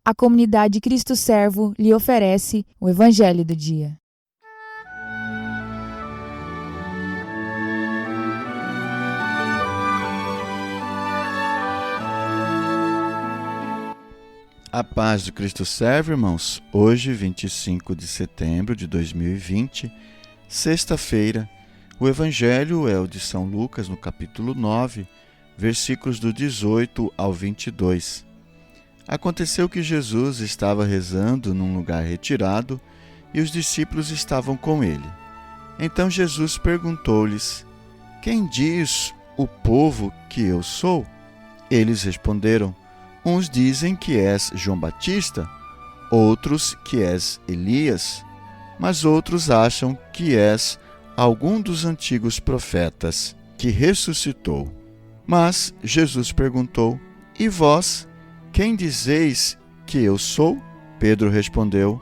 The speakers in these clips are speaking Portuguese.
a comunidade Cristo Servo lhe oferece o Evangelho do Dia. A paz do Cristo Servo, irmãos. Hoje, 25 de setembro de 2020, sexta-feira, o Evangelho é o de São Lucas, no capítulo 9, versículos do 18 ao 22. Aconteceu que Jesus estava rezando num lugar retirado e os discípulos estavam com ele. Então Jesus perguntou-lhes: Quem diz o povo que eu sou? Eles responderam: Uns dizem que és João Batista, outros que és Elias, mas outros acham que és algum dos antigos profetas que ressuscitou. Mas Jesus perguntou: E vós, quem dizeis que eu sou? Pedro respondeu: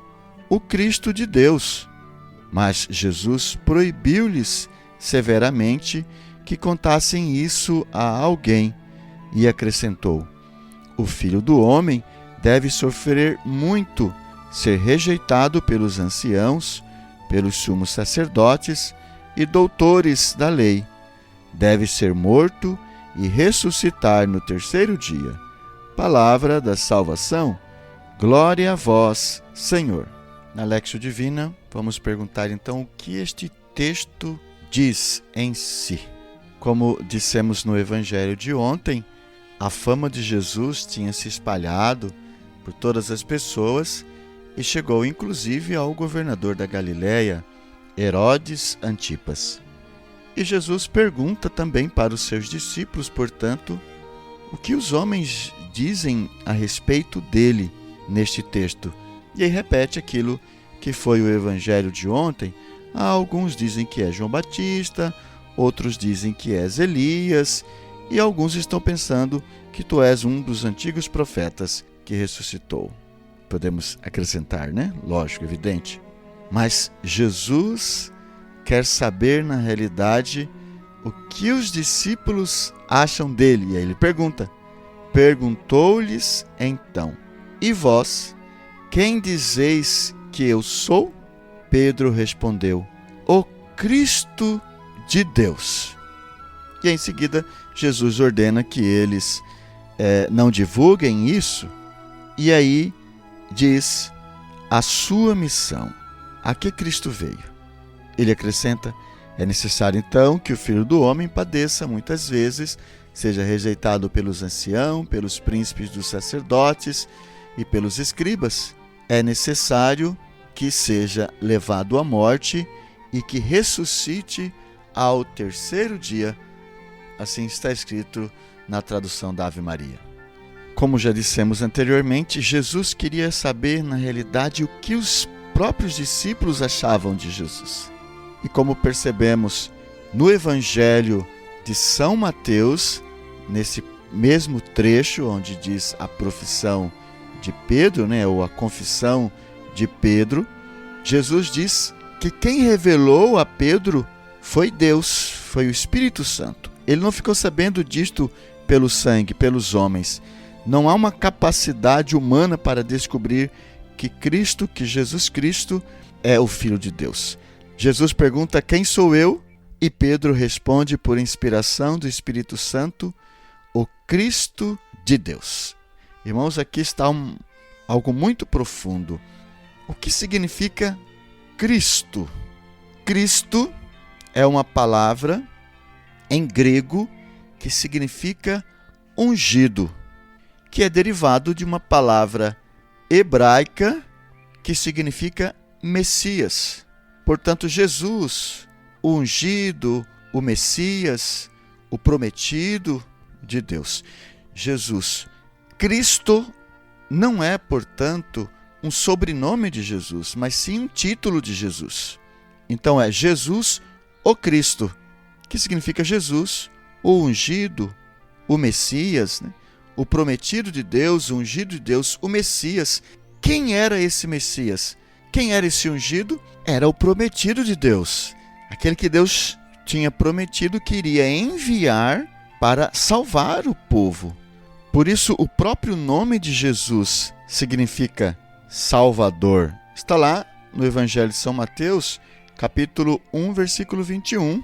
O Cristo de Deus. Mas Jesus proibiu-lhes severamente que contassem isso a alguém e acrescentou: O Filho do Homem deve sofrer muito, ser rejeitado pelos anciãos, pelos sumos sacerdotes e doutores da lei. Deve ser morto e ressuscitar no terceiro dia. Palavra da salvação. Glória a vós, Senhor. Na Léxio Divina, vamos perguntar então o que este texto diz em si. Como dissemos no Evangelho de ontem, a fama de Jesus tinha se espalhado por todas as pessoas e chegou inclusive ao governador da Galileia, Herodes Antipas. E Jesus pergunta também para os seus discípulos, portanto, o que os homens dizem a respeito dele neste texto. E aí repete aquilo que foi o Evangelho de ontem. Alguns dizem que é João Batista, outros dizem que és Elias, e alguns estão pensando que tu és um dos antigos profetas que ressuscitou. Podemos acrescentar, né? Lógico, evidente. Mas Jesus quer saber, na realidade, o que os discípulos acham dele. E aí ele perguntou-lhes então: E vós, quem dizeis que eu sou? Pedro respondeu: O Cristo de Deus. E em seguida, Jesus ordena que eles não divulguem isso, e aí diz a sua missão, a que Cristo veio. Ele acrescenta: é necessário então que o Filho do Homem padeça muitas vezes, seja rejeitado pelos anciãos, pelos príncipes dos sacerdotes e pelos escribas. É necessário que seja levado à morte e que ressuscite ao terceiro dia. Assim está escrito na tradução da Ave Maria. Como já dissemos anteriormente, Jesus queria saber, na realidade, o que os próprios discípulos achavam de Jesus. E como percebemos no Evangelho de São Mateus, nesse mesmo trecho onde diz a profissão de Pedro, ou a confissão de Pedro, Jesus diz que quem revelou a Pedro foi Deus, foi o Espírito Santo. Ele não ficou sabendo disto pelo sangue, pelos homens. Não há uma capacidade humana para descobrir que Jesus Cristo é o Filho de Deus. Jesus pergunta: quem sou eu? E Pedro responde por inspiração do Espírito Santo: o Cristo de Deus. Irmãos, aqui está algo muito profundo. O que significa Cristo? Cristo é uma palavra em grego que significa ungido, que é derivado de uma palavra hebraica que significa Messias. Portanto, Jesus, o ungido, o Messias, o prometido de Deus. Jesus, Cristo, não é, portanto, um sobrenome de Jesus, mas sim um título de Jesus. Então é Jesus, o Cristo, que significa Jesus, o ungido, o Messias, o prometido de Deus, o ungido de Deus, o Messias. Quem era esse Messias? Quem era esse ungido? Era o prometido de Deus, aquele que Deus tinha prometido que iria enviar para salvar o povo. Por isso, o próprio nome de Jesus significa Salvador? Está lá no Evangelho de São Mateus, capítulo 1, versículo 21,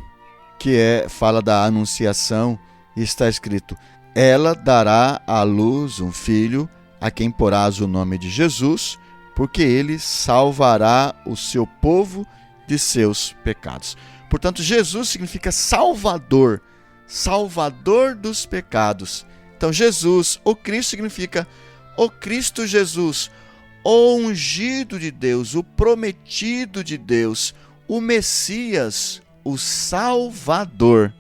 que fala da anunciação, e está escrito: ela dará à luz um filho, a quem porás o nome de Jesus, porque ele salvará o seu povo de seus pecados. Portanto, Jesus significa Salvador, Salvador dos pecados. Então, Jesus, o Cristo, significa o Cristo Jesus, o ungido de Deus, o prometido de Deus, o Messias, o Salvador.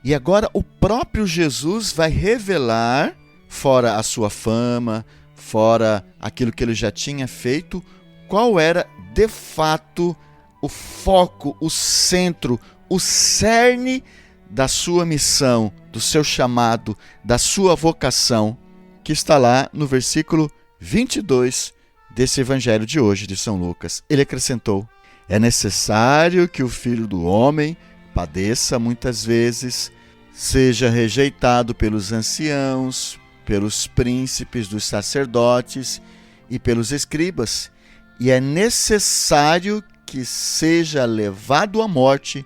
E agora o próprio Jesus vai revelar, fora a sua fama, fora aquilo que ele já tinha feito, qual era de fato o foco, o centro, o cerne da sua missão, do seu chamado, da sua vocação, que está lá no versículo 22 desse evangelho de hoje de São Lucas. Ele acrescentou: é necessário que o Filho do Homem padeça muitas vezes, seja rejeitado pelos anciãos, pelos príncipes dos sacerdotes e pelos escribas, e é necessário que seja levado à morte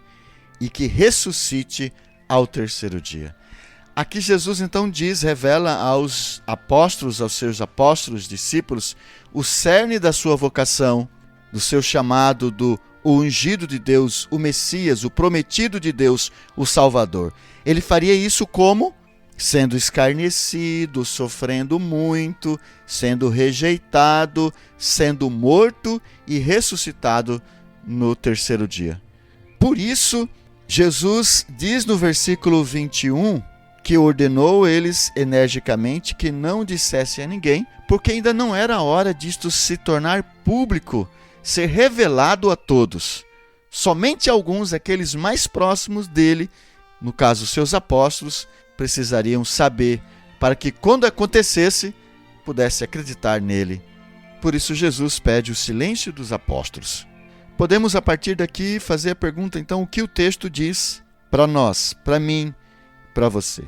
e que ressuscite ao terceiro dia. Aqui Jesus então revela aos apóstolos, aos seus apóstolos, discípulos, o cerne da sua vocação, do seu chamado, do ungido de Deus, o Messias, o prometido de Deus, o Salvador. Ele faria isso como? Sendo escarnecido, sofrendo muito, sendo rejeitado, sendo morto e ressuscitado no terceiro dia. Por isso, Jesus diz no versículo 21 que ordenou eles energicamente que não dissessem a ninguém, porque ainda não era a hora disto se tornar público, ser revelado a todos. Somente alguns, aqueles mais próximos dele, no caso seus apóstolos, precisariam saber, para que quando acontecesse, pudesse acreditar nele. Por isso Jesus pede o silêncio dos apóstolos. Podemos, a partir daqui, fazer a pergunta, então, o que o texto diz para nós, para mim, para você.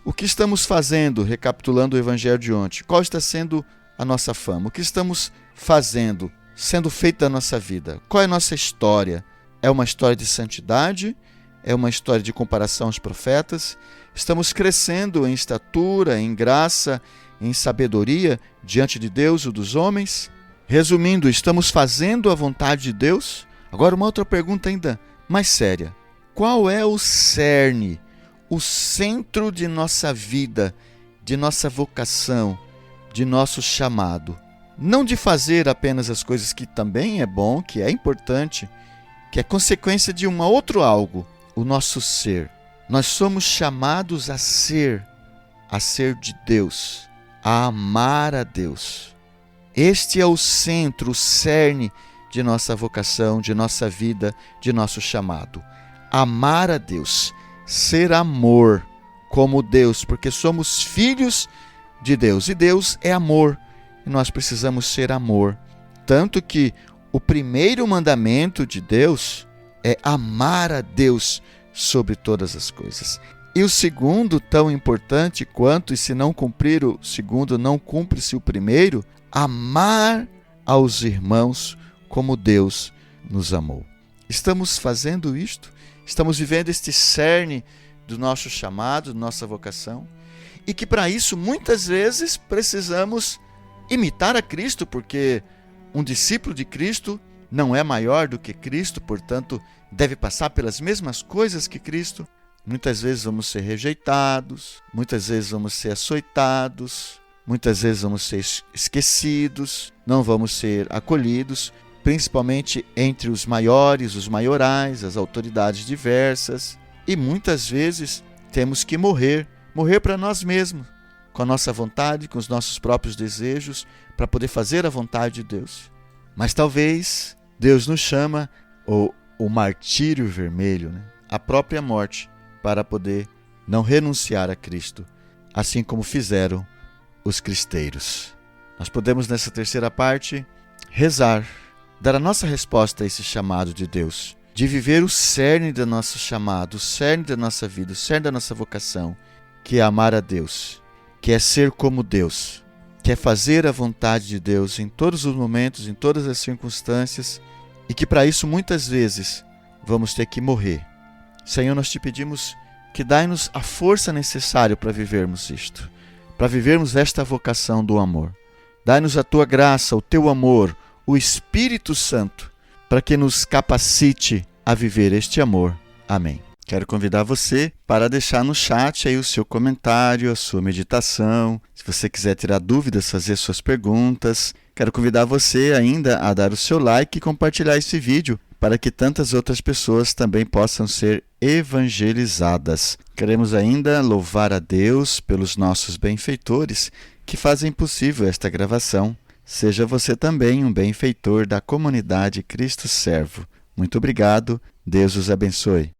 O que estamos fazendo, recapitulando o evangelho de ontem? Qual está sendo a nossa fama? O que estamos fazendo, sendo feito da nossa vida? Qual é a nossa história? É uma história de santidade? É uma história de comparação aos profetas? Estamos crescendo em estatura, em graça, em sabedoria diante de Deus ou dos homens? Resumindo, estamos fazendo a vontade de Deus? Agora uma outra pergunta ainda mais séria. Qual é o cerne, o centro de nossa vida, de nossa vocação, de nosso chamado? Não de fazer apenas as coisas que também é bom, que é importante, que é consequência de um outro algo, o nosso ser. Nós somos chamados a ser de Deus, a amar a Deus. Este é o centro, o cerne de nossa vocação, de nossa vida, de nosso chamado. Amar a Deus, ser amor como Deus, porque somos filhos de Deus. E Deus é amor, e nós precisamos ser amor. Tanto que o primeiro mandamento de Deus é amar a Deus sobre todas as coisas. E o segundo, tão importante quanto, e se não cumprir o segundo, não cumpre-se o primeiro, amar aos irmãos como Deus nos amou. Estamos fazendo isto? Estamos vivendo este cerne do nosso chamado, da nossa vocação? E que para isso, muitas vezes, precisamos imitar a Cristo, porque um discípulo de Cristo não é maior do que Cristo, portanto, deve passar pelas mesmas coisas que Cristo. Muitas vezes vamos ser rejeitados, muitas vezes vamos ser açoitados, muitas vezes vamos ser esquecidos, não vamos ser acolhidos, principalmente entre os maiores, os maiorais, as autoridades diversas. E muitas vezes temos que morrer para nós mesmos, com a nossa vontade, com os nossos próprios desejos, para poder fazer a vontade de Deus. Mas talvez Deus nos chama, ou o martírio vermelho, a própria morte, para poder não renunciar a Cristo, assim como fizeram os cristeiros. Nós podemos, nessa terceira parte, rezar, dar a nossa resposta a esse chamado de Deus, de viver o cerne do nosso chamado, o cerne da nossa vida, o cerne da nossa vocação, que é amar a Deus, que é ser como Deus. quer fazer a vontade de Deus em todos os momentos, em todas as circunstâncias, e que para isso muitas vezes vamos ter que morrer. Senhor, nós te pedimos que dai-nos a força necessária para vivermos isto, para vivermos esta vocação do amor. Dai-nos a tua graça, o teu amor, o Espírito Santo, para que nos capacite a viver este amor. Amém. Quero convidar você para deixar no chat aí o seu comentário, a sua meditação. Se você quiser tirar dúvidas, fazer suas perguntas. Quero convidar você ainda a dar o seu like e compartilhar esse vídeo para que tantas outras pessoas também possam ser evangelizadas. Queremos ainda louvar a Deus pelos nossos benfeitores que fazem possível esta gravação. Seja você também um benfeitor da comunidade Cristo Servo. Muito obrigado. Deus os abençoe.